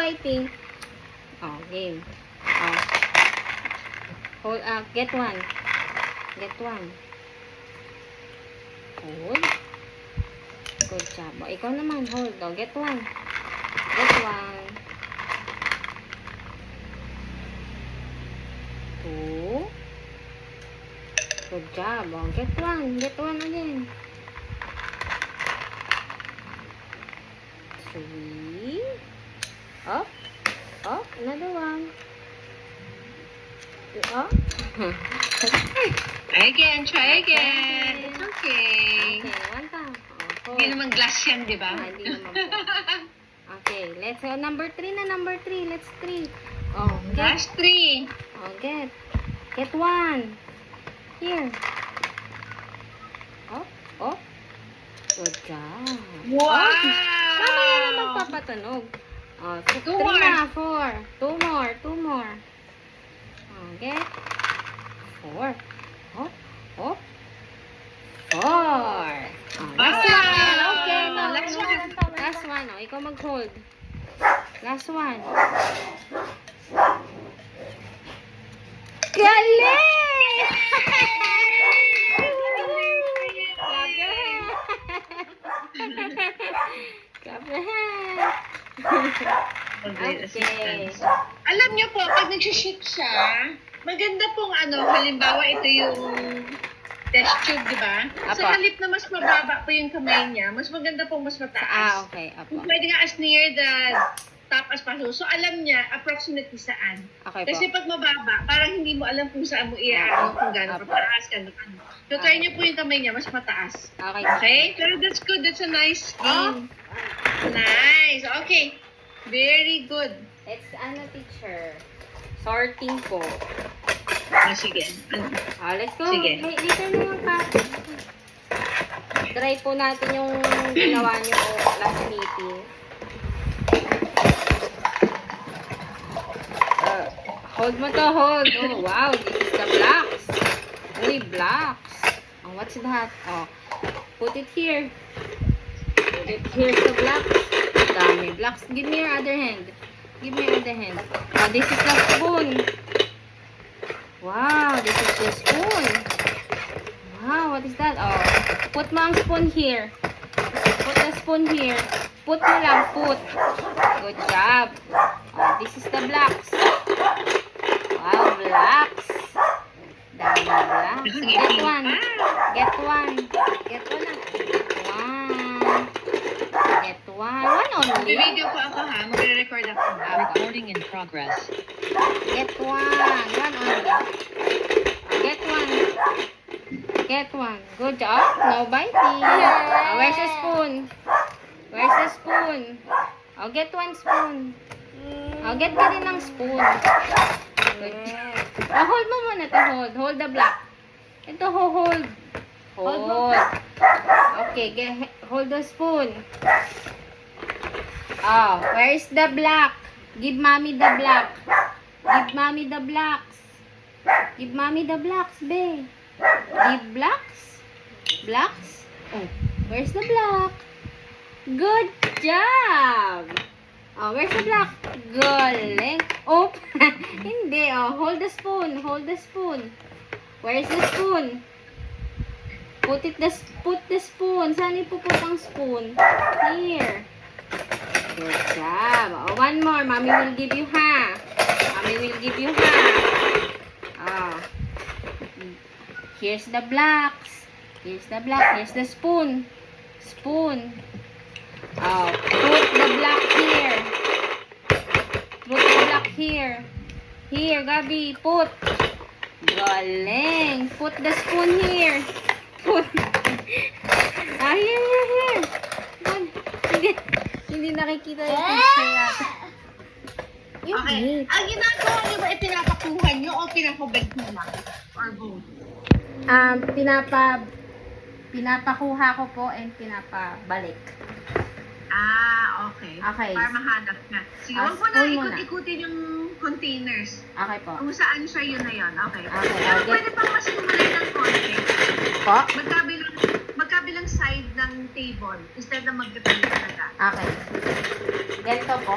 biting. Oh, game. Oh. Hold, get one. Get one. Hold. Good job. Oh, ikaw naman, hold. Oh, get one. Get one. 2. Good job. Oh, get one. Get one again. 3. Up. Up. Another one. Up. Try again. It's okay. Okay, one time. Oh, Hindi naman glass yan, di ba? hindi naman po. Okay, let's go. Number 3 na. Number 3. Let's 3. Oh, get. Glass 3. Oh, get. Get one. Here. Up. Up. Good job. Wow! Mamaya na magpapatunog. Oh, so 2 3 more. na. 4. 2 more. 2 more. Oh, get. 4. Up. Up. 4. Oh, last one. Okay. No, Last one. Last one. Oh, ikaw mag-hold. Last one. Galing! Clap your hands. Clap your hands. Okay. Alam niyo po, pag nag-shake siya, maganda pong halimbawa ito yung test tube, di ba? Apo. Sa halip na mas mababa po yung kamay niya, mas maganda pong mas mataas. Okay. Apo. Pwede nga as near the top as possible. So, alam niya approximately saan. Okay po. Kasi pag mababa, parang hindi mo alam kung saan mo iaano, kung gano'n Apo. pataas ka. So, try niyo po yung kamay niya, mas mataas. Okay. Okay? Pero that's good. That's a nice game. Nice. Okay. Very good. It's teacher. Sorting po. Sige. Let's go. Sige. Hey, later na yung try po natin yung ginawa nyo last meeting. Hold mo to, hold. Oh, wow. This is the blocks. Uy, blocks. Oh, what's that? Oh, put it here. Put it here sa blocks. Dami blocks. Give me your other hand. Give me your other hand. Oh, this is the spoon. Wow, this is the spoon. Wow, what is that? Oh, put mo ang spoon here. Put the spoon here. Put mo lang, put. Good job. Oh, this is the blocks. Wow, blocks. Dami blocks. Get one. Get one. Get one. Get one. Get one. One only. Video ko ako ha. Magre-record ako. Recording in progress. Get one. One only. Get one. Get one. Good job. No biting. Oh, where's the spoon? Where's the spoon? Oh, get one spoon. Oh, get ka din ng spoon. Good. Oh, hold mo muna to. Hold. Hold the block. Ito, hold. Hold. Okay, hold the spoon. Oh, where's the block? Give mommy the block. Give mommy the blocks. Give mommy the blocks, babe. Give blocks. Blocks. Oh, where's the block? Good job. Oh, where's the block? Galing. Oh, hindi. Oh, hold the spoon. Hold the spoon. Where's the spoon? Put the spoon. Saan ipuput ang spoon? Here. Good job. Oh, one more. Mommy will give you ha. Mommy will give you ha. Oh. Here's the blocks. Here's the block. Here's the spoon. Spoon. Oh, put the block here. Put the block here. Here, Gabi, put. Galing. Put the spoon here. Put. Here. Put. Hindi nakikita yung picture natin. Yung Okay. meat. Ang ginagawa niyo ba, pinapakuha niyo o pinapabag niyo lang? Or both? Pinapakuha ko po and pinapabalik. Okay. Okay. Para mahanap na. Sige, huwag mo na spoon muna. ikot-ikutin yung containers. Okay po. Kung saan siya, yun na yun. Okay. Okay, Pero okay. pwede pang mas kumulay ng konti. Po? Magkabilang side ng table instead na magkatabi talaga. Okay. Ganito po.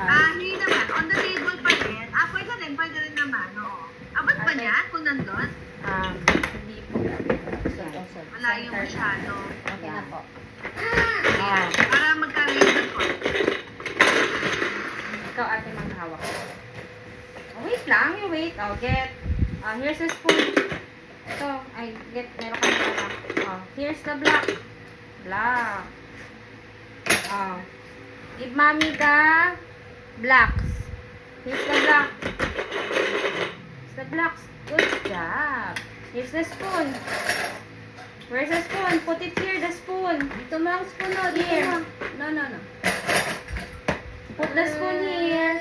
Hindi naman. On the table pa rin. Pwede rin naman. Oo. Abot ba Okay. niya kung nandun? Hindi po. Malayo Center. masyado. Okay na po. Para magka-reason ko. Ikaw ate maghawak. Wait lang, you wait. Get. Here's the spoon. Ito, meron ka na. Here's the block. Block. Give mommy the blocks. Here's the block. Here's the blocks. Good job. Here's the spoon. Where's the spoon? Put it here, the spoon. Dito mo ang spoon, no? Here. No. Put the spoon here.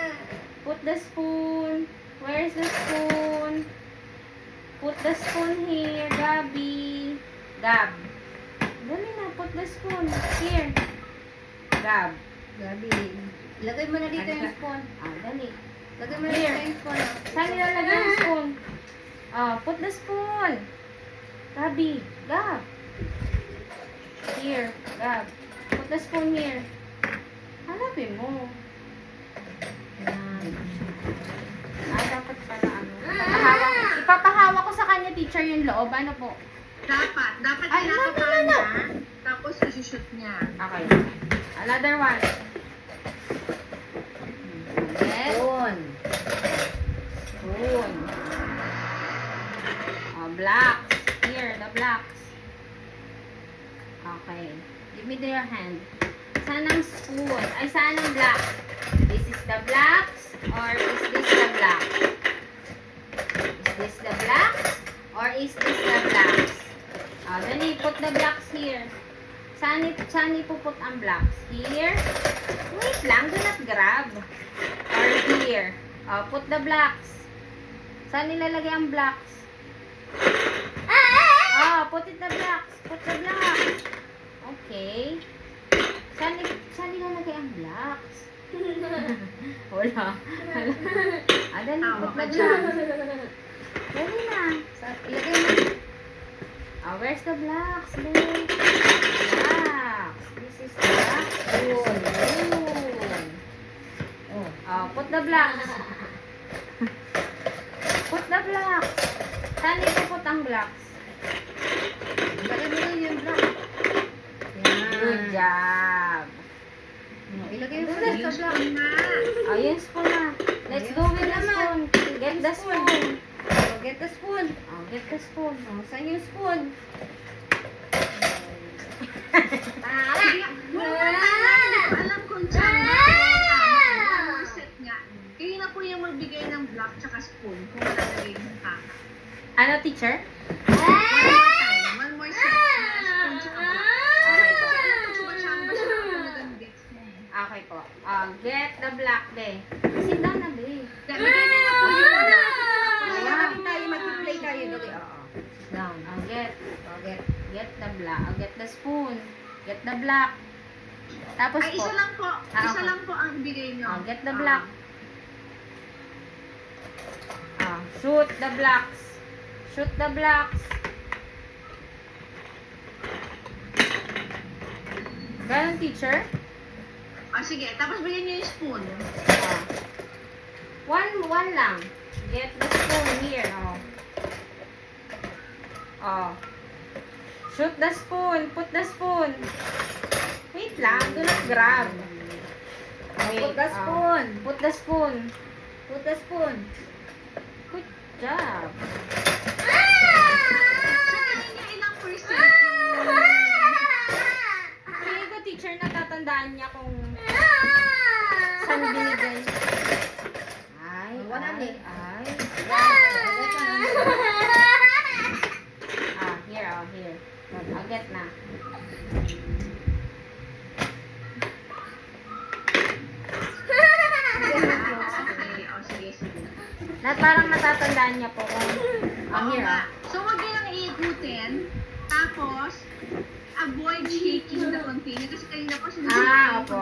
Put the spoon. Where's the spoon? Put the spoon here, Gabi. Gab. Dali na, put the spoon. Here. Gab. Gabi, ilagay mo na dito yung spoon. Dali. Ilagay mo na dito yung spoon. Saan nilalagay yung spoon? Put the spoon. Gabi. Gab. Here. Gab. Put the spoon here. Hanapin mo. Dapat pala ipapahawa ko sa kanya, teacher, yung loob. Ano po? Dapat Ay, pinapakain no. niya. Tapos isushoot niya. Okay. Another one. Yes. Spoon. Spoon. Blocks. Here, the blocks. Okay. Give me your hand. Saan ang spoon? Ay, saan ang block? This is the blocks or is this the block? Is this the blocks or is this the blocks? Dali, put the blocks here. Saan ipuput ang blocks? Here? Wait lang, do not grab. Or here. Put the blocks. Saan nilalagay ang blocks? Put it the blocks. Put the blocks. Okay. Saan nilalagay ang blocks? Wala. Dali, put the blocks. Dali na. Ilagay mo. Where's the blocks, babe? Blocks. This is the spoon. Put the blocks. Put the blocks. Saan ipuput ang blocks? Ilagay mo na yung block. Good job. Ilagay mo Yung na sa block. spoon na. Yung spoon na. Let's go with the spoon. Get the spoon. Get the spoon. Get the spoon. Saan yung spoon? Alam kung saan one more set nga. Kayo na po yung magbigay ng block tsaka spoon kung malalagay ng kaka. Ano, teacher? One more set na spoon tsaka block. Kasi alam ko chumachamba siya ako talagang gets niya eh. Okay po. Get the block, be. Sit down na, be. Bigay niyo na po yung Kaya tayo, mag-play tayo. Dali. Down. Get the block. Get the spoon. Get the block. Tapos Ay, po. isa lang po. Isa okay. lang po ang ibigay niyo. Get the block. Shoot the blocks. Shoot the blocks. Ganon, teacher? Sige. Tapos bigyan niyo yung spoon. One lang. Get the spoon here. Shoot the spoon. Put the spoon. Wait lang. Do not grab. Put the spoon. Put the spoon. Put the spoon. Good job. Sa tingin niya ilang percent yung... Sige ko, teacher, natatandaan niya kung saan binigay. Ay, Wala na eh. ay. Here. Get na. Okay. Sige. Parang natatandaan niya po kung here. nga. So, huwag niyo nang iikutin. Tapos, avoid shaking the container. Kasi kanina po sinashaking. Opo.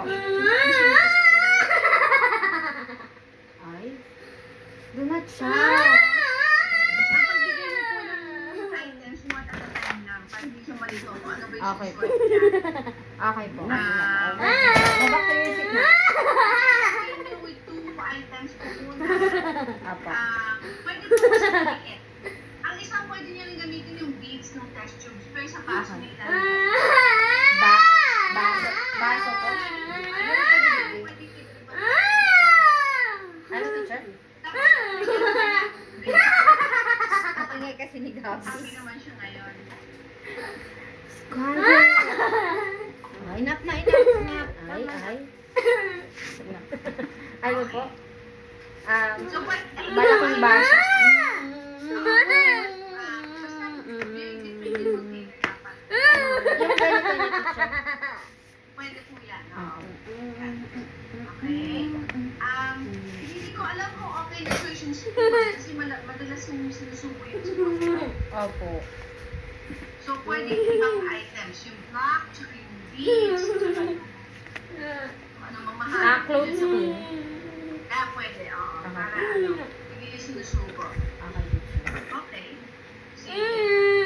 Ay. Do not shout. Ang pagbigay niyo po ng items, one at a time lang. Para hindi siya malito kung ano ba yung Okay po. susuot niya. Okay po. Ah. Go back to your seat na. Continue with Apo. Pwede po mas maliit. Ang isang pwede niyo rin gamitin yung beads ng test tubes. Pero sa baso niya ilalagay. Baso po. Pwede dito ba? Ano, teacher? Ingay kasi ni Gabi. Happy naman siya ngayon. Inap na. Ay. Ano po? So, pwede. Malaking baso. Yung ganito niya, teacher. Pwede po yan. Oo. Okay. Hindi ko alam kung okay na tuition school kasi madalas yung sinusubo yung school. Opo. So, pwede ibang items. Yung block, tsaka yung beads, tsaka yung ano mamahal. Clothes po. Pwede, oo. Para ano, hindi yung sinusubo. Okay, teacher. Okay. Sige.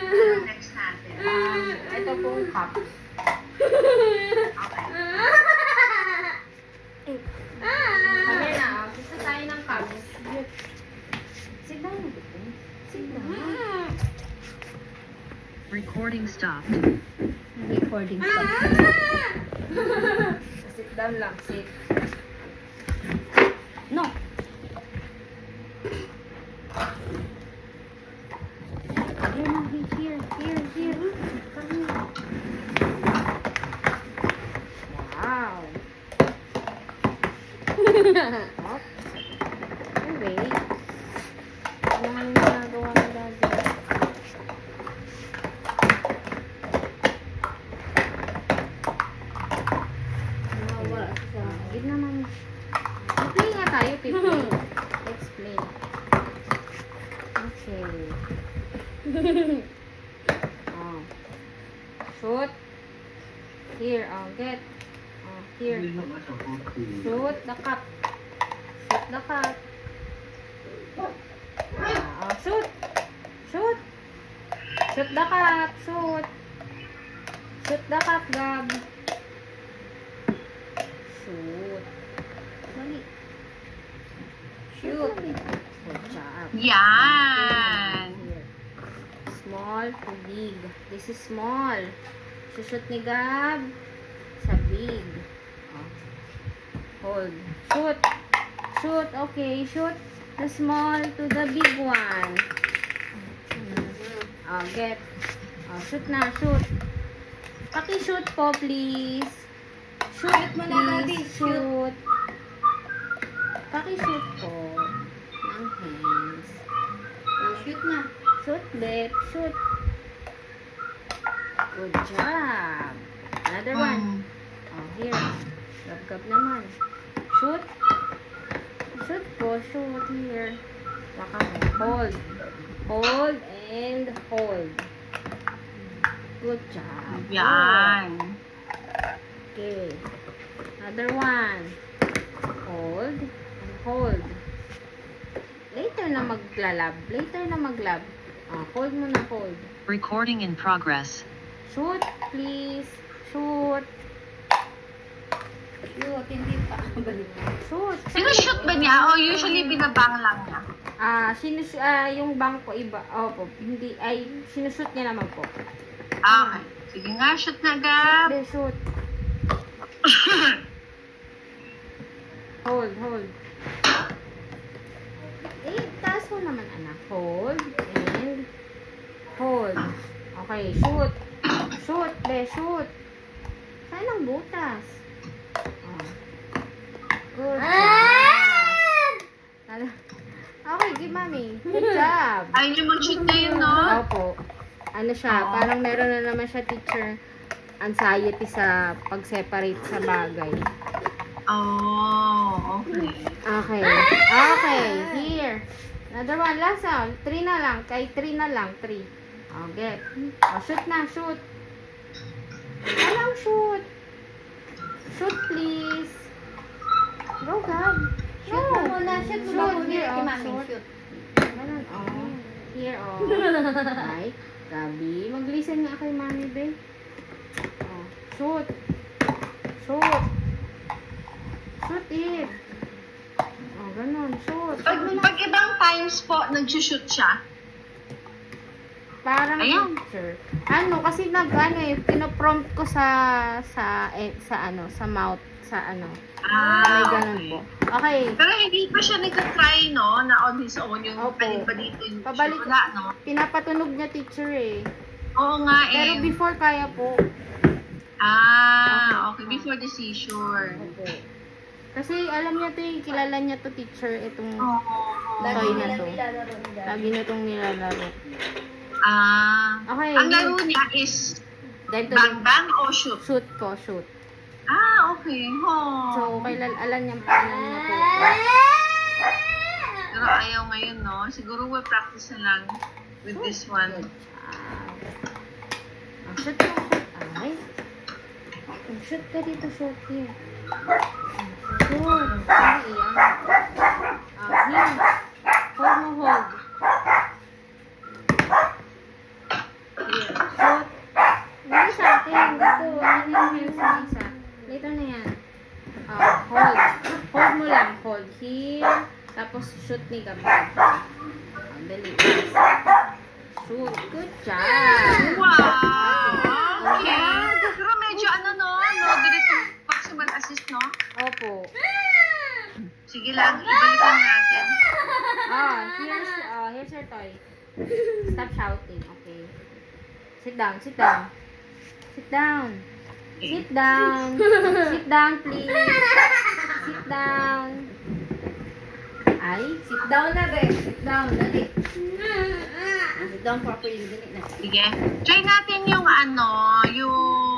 Ano next natin? Ito pong cup. Okay. Sabi na, gusto tayo ng cups. Sit down. Sit down. Recording stopped. Recording stop. Sit down lang, sit. No. Here. Come here. Wow. Hop. Wait. Ano ang ginagawa ni Daddy? Wala siya. Gid naman. Play nga tayo, Pipi. Let's play. Okay. Oh. Shoot. Here, get. Here. Shoot the cup. Shoot the cup. Shoot. Shoot. Shoot the cup. Shoot. Shoot the cup, Gab. Shoot. Dali. Shoot. Good job. Yan. Here. Small to big. This is small. Shoot ni Gab sa big. Oh. Hold. Shoot. Shoot. Okay. Shoot the small to the big one. Get. Shoot na. Shoot. Paki-shoot po, please. Shoot mo na, Daddy. Shoot. Paki-shoot po. Ng hands. Shoot na. Shoot, Beth. Shoot. Good job. Another one. Here. Gab-gab naman. Shoot. Shoot po. Shoot here. Waka mo. Hold. Hold and hold. Good job. Yan. Okay. Another one. Hold and hold. Later na maglalab. Hold mo na, hold. Recording in progress. Shoot, please. Shoot. Shoot, hindi pa. Balik. Shoot. Sinushoot ba niya? O usually binabang lang niya? Yung bang po iba. Opo, hindi. Ay, sinushoot niya naman po. Okay. Sige nga, shoot na, Gab. Be, shoot. Hold. Taas mo naman, anak. Hold and hold. Okay, shoot. Shoot, be, shoot. Saan ang butas? Oh. Good job. Okay, give mommy. Good job. Ayaw niyo mag-shoot ngayon, no? Opo. Ano siya, parang meron na naman siya, teacher, anxiety sa pag-separate sa bagay. Oh, okay. Okay, here. Another one, last one. 3 na lang. Kay 3 na lang, 3. Get. Shoot na, shoot. Walang shoot. Shoot, please. Go, Gab. Shoot mo muna. Shoot mo ba muna? Here, Kay Mami, shoot. shoot. Ganun, Here, Right. Gabi, mag-listen nga kay Mami, be. Shoot. Shoot. Shoot it. ganun. Shoot. Pag ibang times po, nag-shoot siya. Parang Ayan. teacher. Ano, kasi pinoprompt ko sa mouth, may ganun okay. po. Okay. Pero hindi pa siya nag-try, no? Na on his own, yung Opo. palito yung Pabalik. wala, no? Pinapatunog niya teacher eh. Oo nga eh. Pero before kaya po. Okay. Before the seizure. Opo. Kasi alam niya to eh, kilala niya to teacher, itong Oo. Lagi toy na nilang to. nilalaro nila. Lagi na itong nilalaro. Ang Okay. laro niya is Ganito bang din. bang o shoot? Shoot po, shoot. Okay. Oh. So, alam niya paano niya po. Pero ayaw ngayon, no? Siguro we'll practice na lang with this one. Shoot mo, shoot. Ay. Shoot ka dito, shoot here. Shoot. Ay, yan. Here. Hold mo, hold. Here. Shoot. Hindi sa atin. Dito. Ano yung hands na isa? Dito na yan. Hold. Hold mo lang. Hold here. Tapos shoot ni Gabay. Dali. Shoot. Good job. Wow! Okay. Pero medyo no? Direct proximal assist, no? Opo. Sige lang, ibalikan natin. Here's your toy. Stop shouting. Okay. Sit down, sit down. Sit down. Sit down. Sit down, please. Sit down. Ay, sit down na, be. Sit down, dali. Sit down properly, dali na. Sige. Try natin yung yung